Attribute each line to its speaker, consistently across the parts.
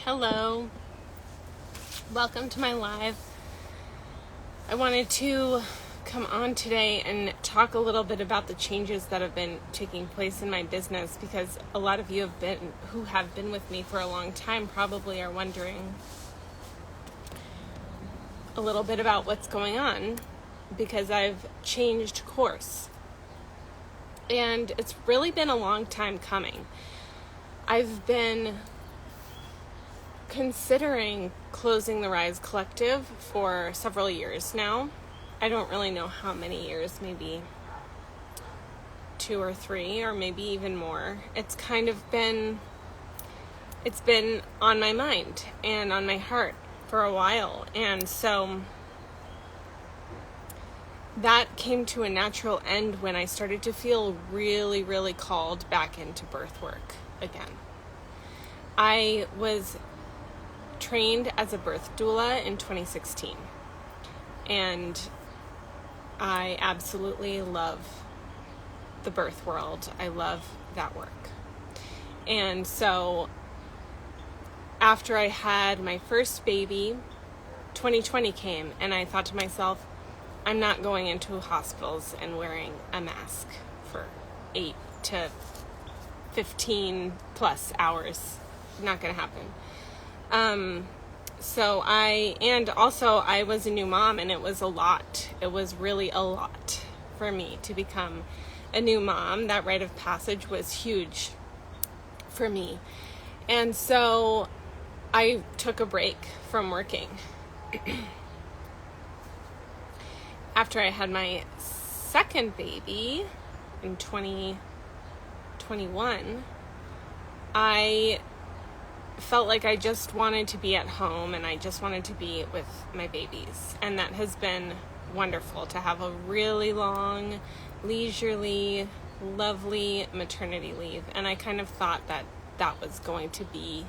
Speaker 1: Hello, welcome to my live. I wanted to come on today and talk a little bit about the changes that have been taking place in my business, because a lot of you who have been with me for a long time probably are wondering a little bit about what's going on, because I've changed course. And it's really been a long time coming. I've been considering closing the Rise Collective for several years now. I don't really know how many years, maybe 2 or 3 or maybe even more. It's been on my mind and on my heart for a while. And so that came to a natural end when I started to feel really, really called back into birth work again. I was trained as a birth doula in 2016, and I absolutely love the birth world. I love that work. And so after I had my first baby, 2020 came, and I thought to myself, I'm not going into hospitals and wearing a mask for 8 to 15 plus hours. Not going to happen. I was a new mom, and it was a lot. It was really a lot for me to become a new mom. That rite of passage was huge for me. And so I took a break from working. After I had my second baby in 2021, I felt like I just wanted to be at home and I just wanted to be with my babies. And that has been wonderful, to have a really long, leisurely, lovely maternity leave. And I kind of thought that that was going to be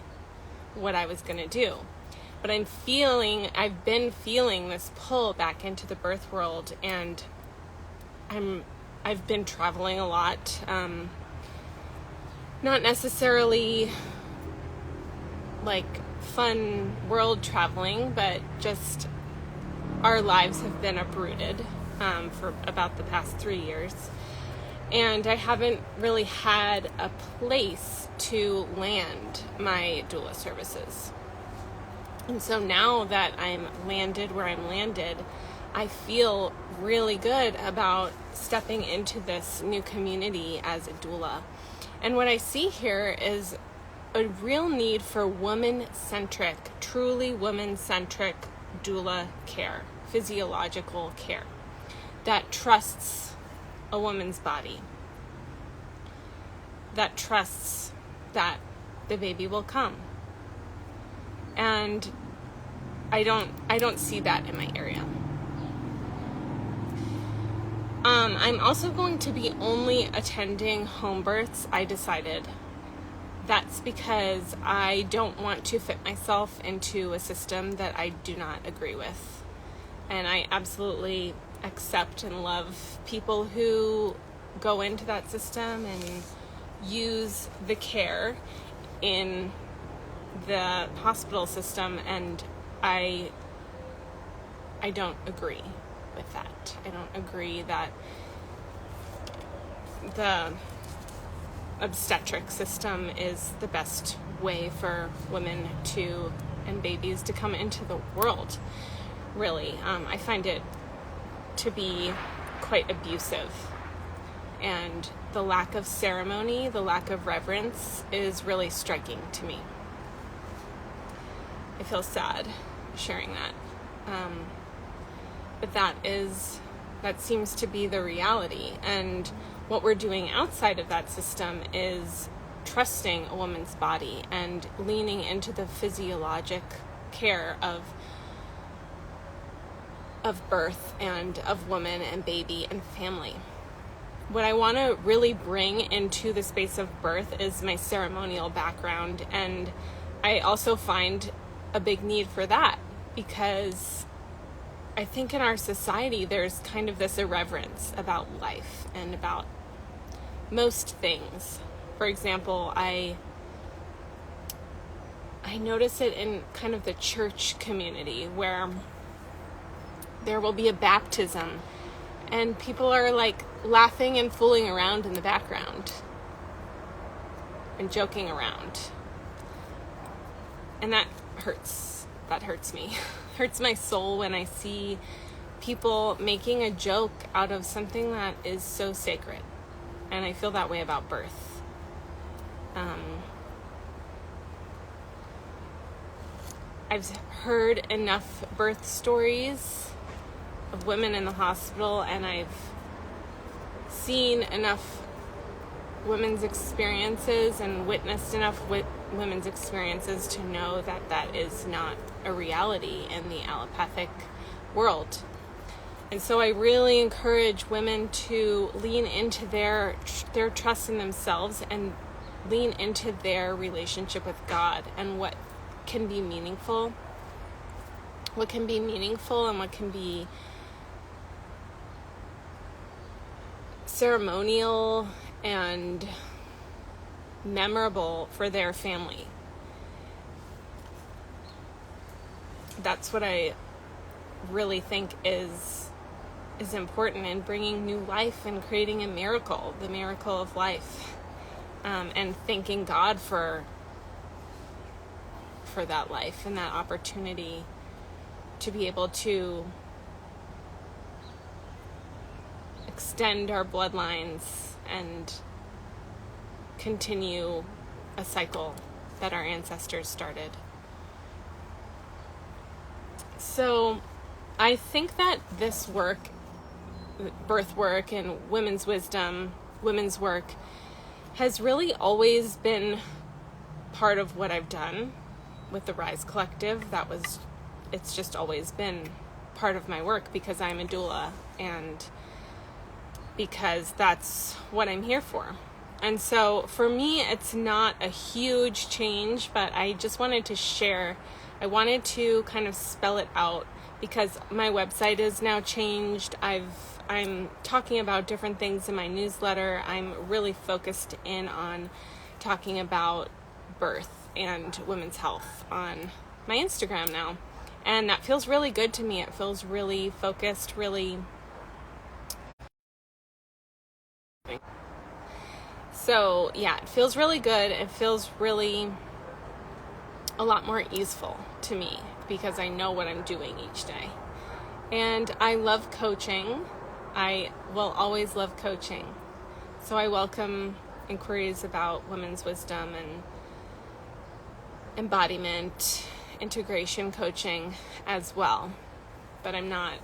Speaker 1: what I was going to do. But I've been feeling this pull back into the birth world, and I've been traveling a lot. Not necessarily like fun world traveling, but just our lives have been uprooted for about the past 3 years. And I haven't really had a place to land my doula services. And so now that I'm landed where I'm landed, I feel really good about stepping into this new community as a doula. And what I see here is a real need for woman-centric, truly woman-centric doula care, physiological care that trusts a woman's body, that trusts that the baby will come. And I don't see that in my area. I'm also going to be only attending home births, I decided. That's because I don't want to fit myself into a system that I do not agree with. And I absolutely accept and love people who go into that system and use the care in the hospital system, and I don't agree with that. I don't agree that the obstetric system is the best way for women and babies to come into the world, really. I find it to be quite abusive, and the lack of ceremony, the lack of reverence is really striking to me. I feel sad sharing that. But that seems to be the reality. And what we're doing outside of that system is trusting a woman's body and leaning into the physiologic care of birth and of woman and baby and family. What I want to really bring into the space of birth is my ceremonial background, and I also find a big need for that, because I think in our society there's kind of this irreverence about life and about most things. For example, I I notice it in kind of the church community where there will be a baptism and people are like laughing and fooling around in the background and joking around. And that hurts. That hurts me. Hurts my soul when I see people making a joke out of something that is so sacred. And I feel that way about birth. I've heard enough birth stories of women in the hospital, and I've seen enough women's experiences and witnessed enough women's experiences to know that that is not a reality in the allopathic world. And so I really encourage women to lean into their trust in themselves and lean into their relationship with God and what can be meaningful. What can be meaningful and what can be ceremonial and memorable for their family. That's what I really think is important in bringing new life and creating a miracle, the miracle of life, and thanking God for that life and that opportunity to be able to extend our bloodlines and continue a cycle that our ancestors started. So I think that this work, birth work and women's wisdom, women's work, has really always been part of what I've done with the Rise Collective. It's just always been part of my work because I'm a doula and because that's what I'm here for. And so for me, it's not a huge change, but I just wanted to share. I wanted to kind of spell it out because my website is now changed. I'm talking about different things in my newsletter. I'm really focused in on talking about birth and women's health on my Instagram now. And that feels really good to me. It feels really focused, really. So yeah, it feels really good. It feels really a lot more easeful to me because I know what I'm doing each day. And I love coaching. I will always love coaching. So I welcome inquiries about women's wisdom and embodiment, integration coaching as well. But I'm not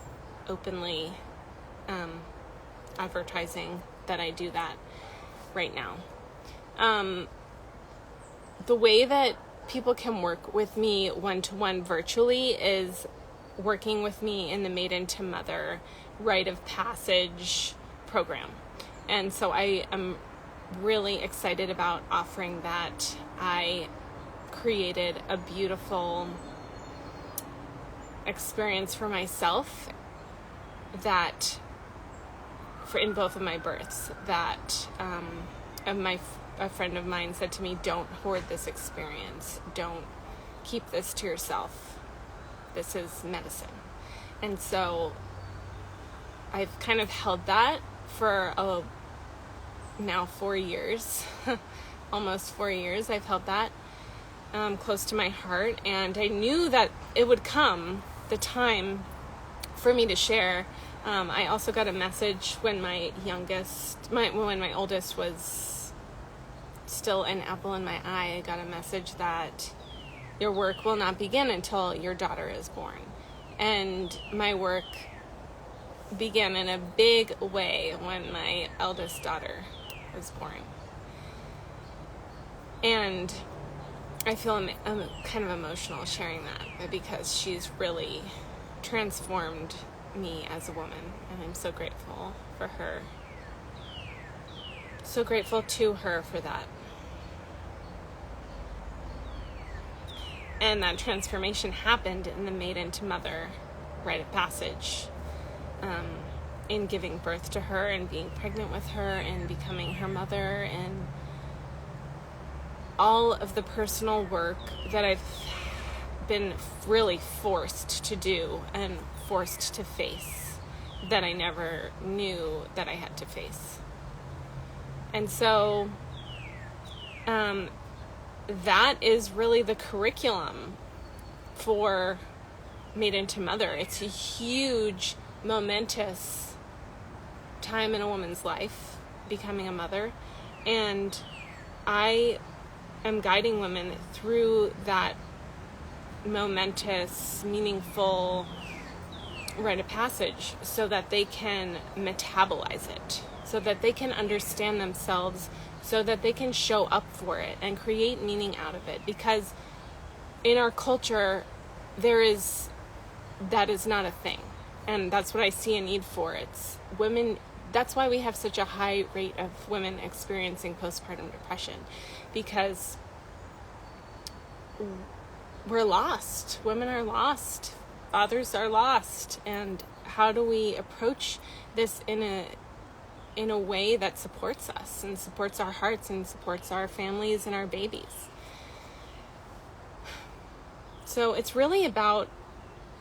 Speaker 1: openly advertising that I do that right now. The way that people can work with me one-to-one virtually is working with me in the Maiden to Mother rite of passage program. And so I am really excited about offering that. I created a beautiful experience for myself that in both of my births that a friend of mine said to me, don't hoard this experience. Don't keep this to yourself. This is medicine. And so I've kind of held that for now 4 years, almost 4 years. I've held that close to my heart. And I knew that it would come, the time for me to share. I also got a message when my oldest was still an apple in my eye. I got a message that your work will not begin until your daughter is born. And my work began in a big way when my eldest daughter was born. And I feel I'm kind of emotional sharing that because she's really transformed me as a woman, and I'm so grateful for her. So grateful to her for that. And that transformation happened in the Maiden to Mother rite of passage, in giving birth to her and being pregnant with her and becoming her mother and all of the personal work that I've been really forced to do and forced to face that I never knew that I had to face. And so that is really the curriculum for Maiden to Mother. It's a huge, momentous time in a woman's life, becoming a mother. And I am guiding women through that momentous, meaningful rite of passage so that they can metabolize it, so that they can understand themselves, so that they can show up for it and create meaning out of it. Because in our culture, that is not a thing. And that's what I see a need for. It's women. That's why we have such a high rate of women experiencing postpartum depression, because we're lost. Women are lost. Fathers are lost. And how do we approach this in a way that supports us and supports our hearts and supports our families and our babies? So it's really about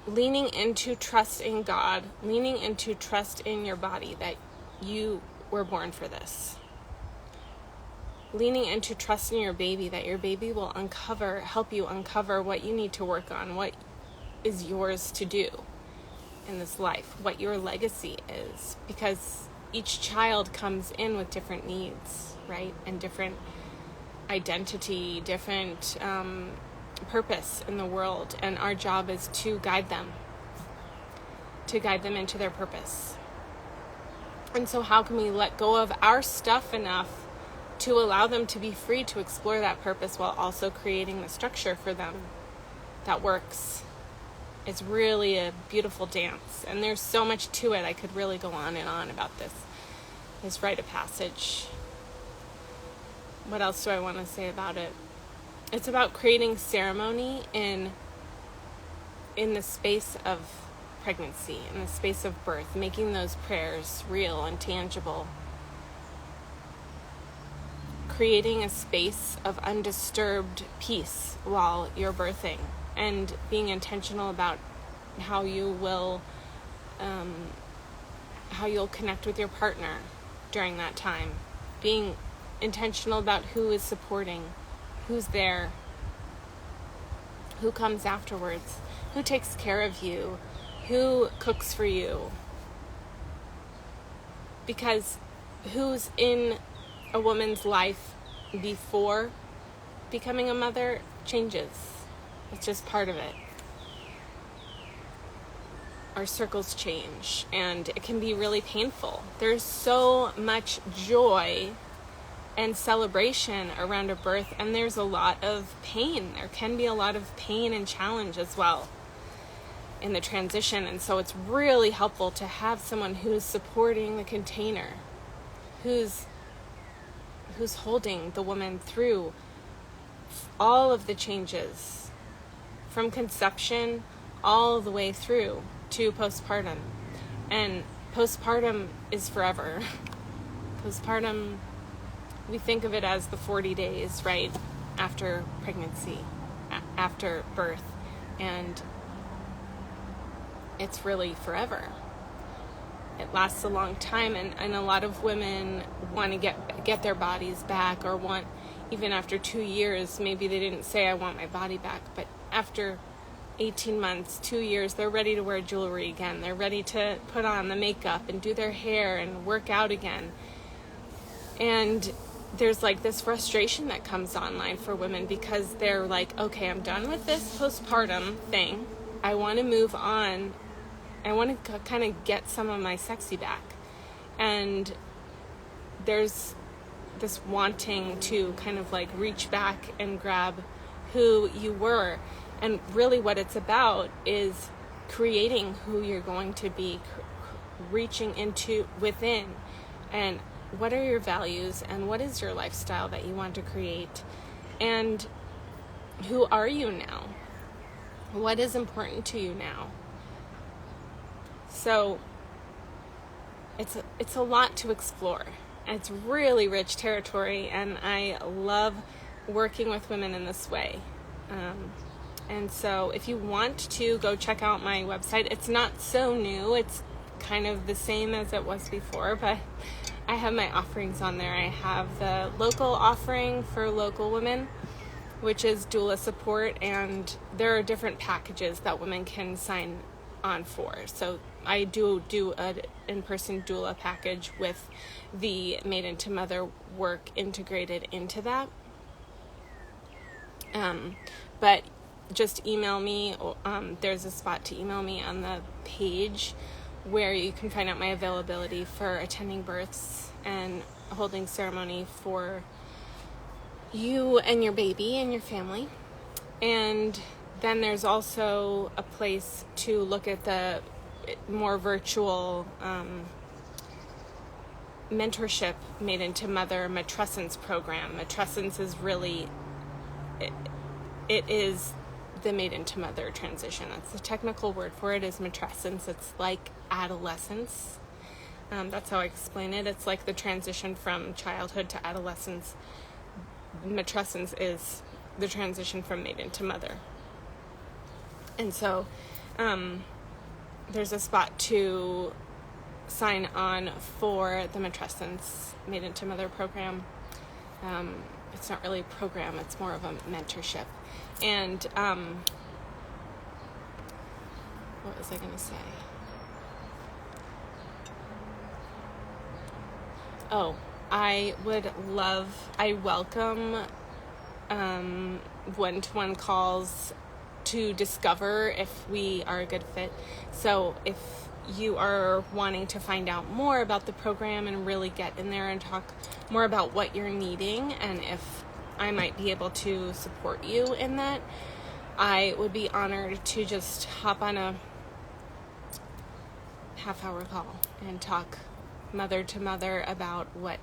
Speaker 1: leaning into trust in God, leaning into trust in your body that you were born for this. Leaning into trust in your baby, that your baby will help you uncover what you need to work on, what is yours to do in this life, what your legacy is. Because each child comes in with different needs, right? And different identity, different purpose in the world. And our job is to guide them into their purpose. And so how can we let go of our stuff enough to allow them to be free to explore that purpose while also creating the structure for them that works? It's really a beautiful dance, and there's so much to it. I could really go on and on about this rite of passage. What else do I want to say about it? It's about creating ceremony in the space of pregnancy, in the space of birth, making those prayers real and tangible. Creating a space of undisturbed peace while you're birthing, and being intentional about how you'll connect with your partner during that time. Being intentional about who is supporting, who's there, who comes afterwards, who takes care of you, who cooks for you. Because who's in a woman's life before becoming a mother changes. It's just part of it. Our circles change, and it can be really painful. There's so much joy and celebration around a birth, and there's a lot of pain. There can be a lot of pain and challenge as well in the transition, and so it's really helpful to have someone who's supporting the container, who's holding the woman through all of the changes from conception all the way through to postpartum. And postpartum is forever. Postpartum, we think of it as the 40 days, right, after pregnancy, after birth, and it's really forever. It lasts a long time, and a lot of women want to get their bodies back, or want, even after 2 years, maybe they didn't say, I want my body back, but after 18 months, 2 years, they're ready to wear jewelry again. They're ready to put on the makeup and do their hair and work out again. And there's like this frustration that comes online for women, because they're like, okay, I'm done with this postpartum thing. I want to move on. I want to kind of get some of my sexy back. And there's this wanting to kind of like reach back and grab who you were. And really what it's about is creating who you're going to be, reaching into within, and what are your values, and what is your lifestyle that you want to create, and who are you now? What is important to you now? So it's a lot to explore. And it's really rich territory, and I love working with women in this way. And so if you want to go check out my website, it's not so new. It's kind of the same as it was before, but I have my offerings on there. I have the local offering for local women, which is doula support, and there are different packages that women can sign on for. So I do an in-person doula package with the Maiden to Mother work integrated into that. But just email me. There's a spot to email me on the page where you can find out my availability for attending births and holding ceremony for you and your baby and your family. And then there's also a place to look at the more virtual mentorship Maiden to Mother Matrescence program. Matrescence is really, it is the Maiden to Mother transition. That's the technical word for it, is matrescence. It's like adolescence. That's how I explain it. It's like the transition from childhood to adolescence. Matrescence is the transition from Maiden to Mother. And so there's a spot to sign on for the Matrescence Maiden to Mother program. It's not really a program, it's more of a mentorship. And what was I going to say? Oh, I welcome one-to-one calls to discover if we are a good fit. So if you are wanting to find out more about the program and really get in there and talk more about what you're needing and if I might be able to support you in that, I would be honored to just hop on a half-hour call and talk mother to mother about what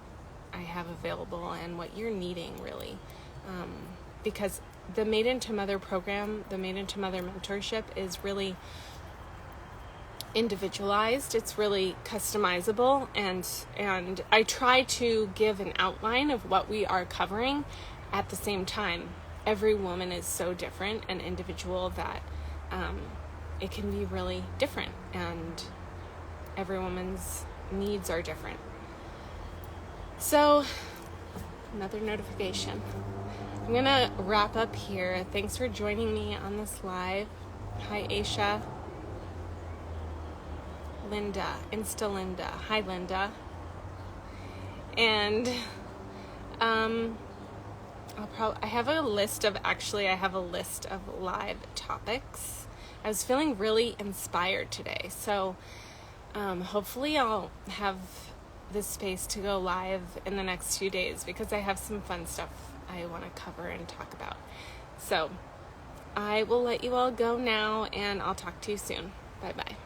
Speaker 1: I have available and what you're needing, really. Because the Maiden to Mother program, the Maiden to Mother mentorship, is really individualized. It's really customizable, and I try to give an outline of what we are covering. At the same time, every woman is so different and individual that it can be really different, and every woman's needs are different. So, another notification. I'm gonna wrap up here. Thanks for joining me on this live. Hi, Aisha. Linda, Insta Linda. Hi, Linda. And I have a list of live topics. I was feeling really inspired today, so hopefully I'll have this space to go live in the next few days because I have some fun stuff I want to cover and talk about. So I will let you all go now, and I'll talk to you soon. Bye-bye.